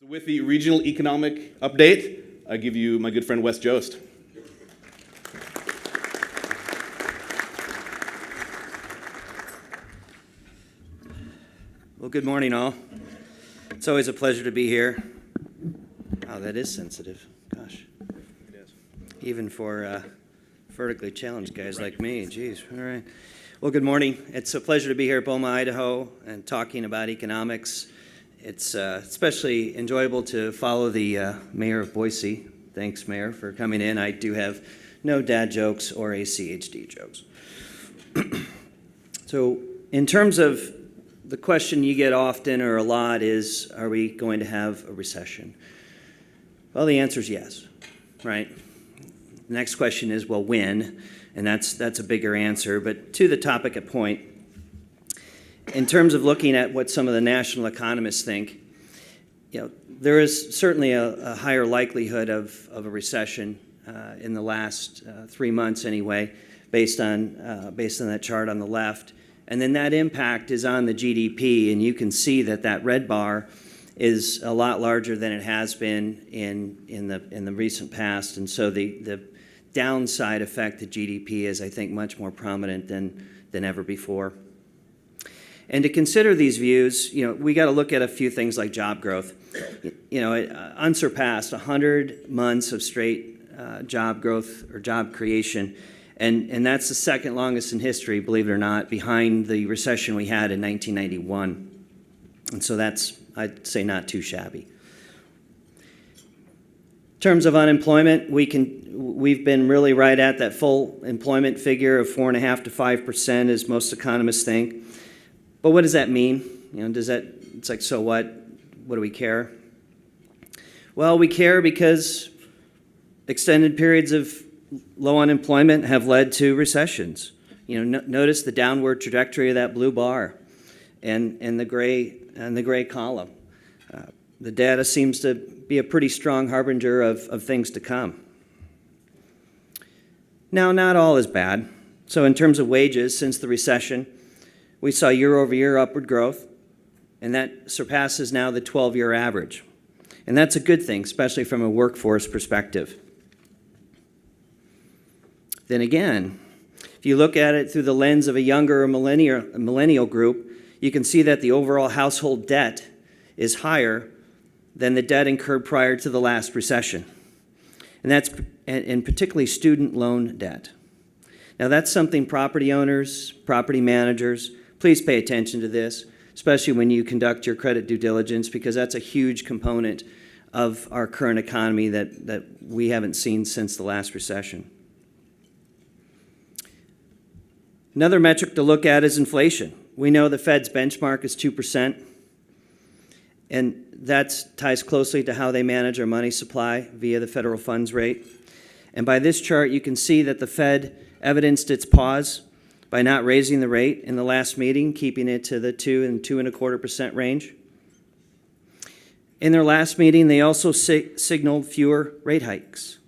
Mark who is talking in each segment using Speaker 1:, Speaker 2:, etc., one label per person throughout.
Speaker 1: With the regional economic update, I give you my good friend Wes Jost.
Speaker 2: Well, good morning, all. It's always a pleasure to be here. Oh, that is sensitive. Gosh.
Speaker 1: It is.
Speaker 2: Even for vertically challenged guys like me. Geez. All right. Well, good morning. It's a pleasure to be here at Beaumont, Idaho, and talking about economics. It's especially enjoyable to follow the mayor of Boise. Thanks, Mayor, for coming in. I do have no dad jokes or ACHD jokes. So in terms of the question you get often or a lot is, are we going to have a recession? Well, the answer is yes, right? The next question is, well, when? And that's a bigger answer. But to the topic at point, in terms of looking at what some of the national economists think, there is certainly a higher likelihood of a recession in the last 3 months anyway, based on that chart on the left. And then that impact is on the GDP, and you can see that red bar is a lot larger than it has been in the recent past. And so the downside effect to GDP is, I think, much more prominent than ever before. And to consider these views, we got to look at a few things like job growth. Unsurpassed, 100 months of straight job growth or job creation. And that's the second longest in history, believe it or not, behind the recession we had in 1991. And so that's, I'd say, not too shabby. In terms of unemployment, we've been really right at that full employment figure of 4.5% to 5%, as most economists think. But what does that mean? It's like, so what? What do we care? Well, we care because extended periods of low unemployment have led to recessions. Notice the downward trajectory of that blue bar and the gray column. The data seems to be a pretty strong harbinger of things to come. Now, not all is bad. So in terms of wages, since the recession, we saw year-over-year upward growth, and that surpasses now the 12-year average. And that's a good thing, especially from a workforce perspective. Then again, if you look at it through the lens of a younger or millennial group, you can see that the overall household debt is higher than the debt incurred prior to the last recession. And that's particularly student loan debt. Now that's something property owners, property managers, please pay attention to this, especially when you conduct your credit due diligence, because that's a huge component of our current economy that we haven't seen since the last recession. Another metric to look at is inflation. We know the Fed's benchmark is 2%, and that ties closely to how they manage our money supply via the federal funds rate. And by this chart, you can see that the Fed evidenced its pause by not raising the rate in the last meeting, keeping it to the 2 and 2.25% range. In their last meeting, they also signaled fewer rate hikes,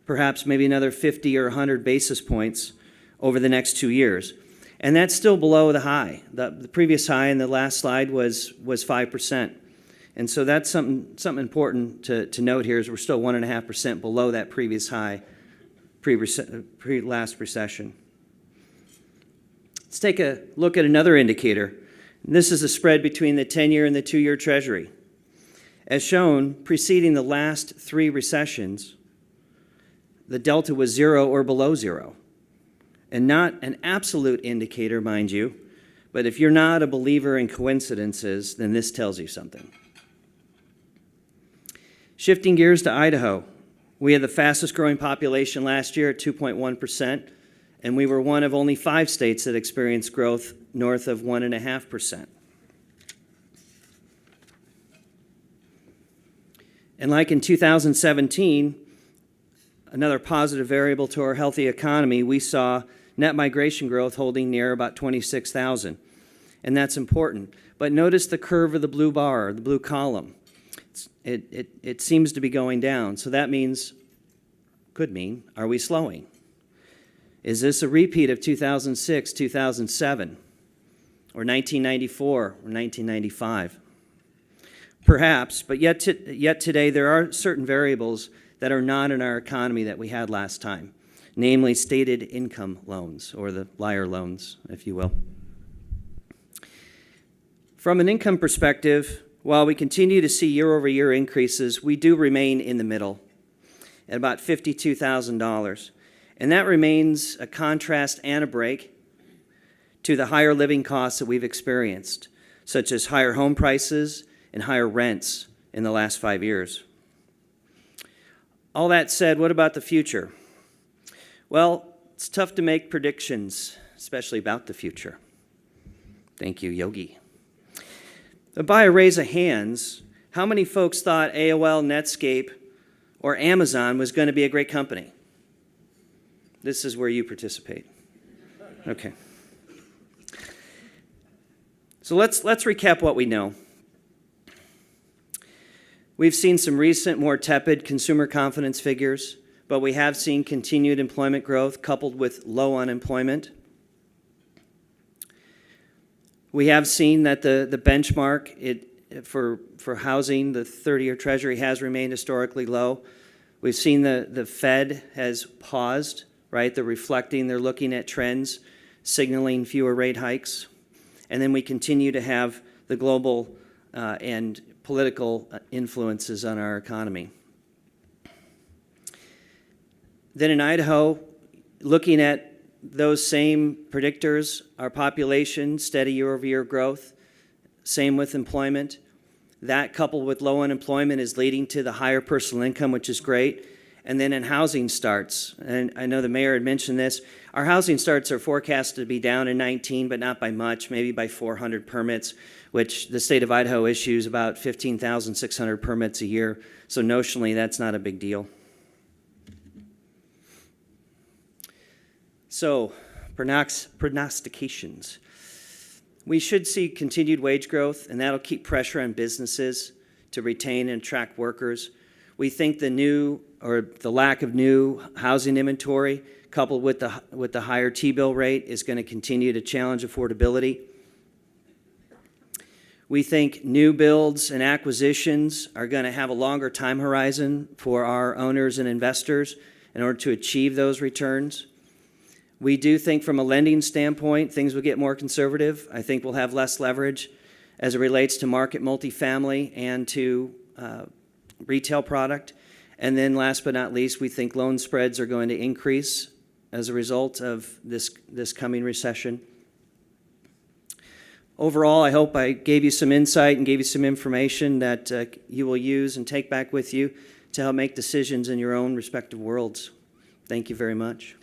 Speaker 2: perhaps maybe another 50 or 100 basis points over the next 2 years. And that's still below the high. The previous high in the last slide was 5%. And so that's something important to note here is we're still 1.5% below that previous high pre-last recession. Let's take a look at another indicator. This is the spread between the 10-year and the 2-year Treasury. As shown, preceding the last 3 recessions, the delta was 0 or below 0. And not an absolute indicator, mind you, but if you're not a believer in coincidences, then this tells you something. Shifting gears to Idaho, we had the fastest growing population last year at 2.1%, and we were one of only 5 states that experienced growth north of 1.5%. And like in 2017, another positive variable to our healthy economy, we saw net migration growth holding near about 26,000. And that's important. But notice the curve of the blue bar, the blue column. It seems to be going down. So that means, could mean, are we slowing? Is this a repeat of 2006, 2007, or 1994, or 1995? Perhaps, but yet today there are certain variables that are not in our economy that we had last time, namely stated income loans, or the liar loans, if you will. From an income perspective, while we continue to see year-over-year increases, we do remain in the middle at about $52,000. And that remains a contrast and a break to the higher living costs that we've experienced, such as higher home prices and higher rents in the last 5 years. All that said, what about the future? Well, it's tough to make predictions, especially about the future. Thank you, Yogi. But by a raise of hands, how many folks thought AOL, Netscape, or Amazon was going to be a great company? This is where you participate. Okay. So let's recap what we know. We've seen some recent, more tepid consumer confidence figures, but we have seen continued employment growth coupled with low unemployment. We have seen that the benchmark for housing, the 30-year Treasury, has remained historically low. We've seen the Fed has paused, right? They're looking at trends, signaling fewer rate hikes. And then we continue to have the global and political influences on our economy. Then in Idaho, looking at those same predictors, our population, steady year-over-year growth, same with employment. That coupled with low unemployment is leading to the higher personal income, which is great. And then in housing starts, and I know the mayor had mentioned this, our housing starts are forecast to be down in 19, but not by much, maybe by 400 permits, which the state of Idaho issues about 15,600 permits a year. So notionally, that's not a big deal. So, prognostications. We should see continued wage growth, and that'll keep pressure on businesses to retain and attract workers. We think the lack of new housing inventory, coupled with the higher T-bill rate, is going to continue to challenge affordability. We think new builds and acquisitions are going to have a longer time horizon for our owners and investors in order to achieve those returns. We do think from a lending standpoint, things will get more conservative. I think we'll have less leverage as it relates to market multifamily and to retail product. And then last but not least, we think loan spreads are going to increase as a result of this coming recession. Overall, I hope I gave you some insight and gave you some information that you will use and take back with you to help make decisions in your own respective worlds. Thank you very much.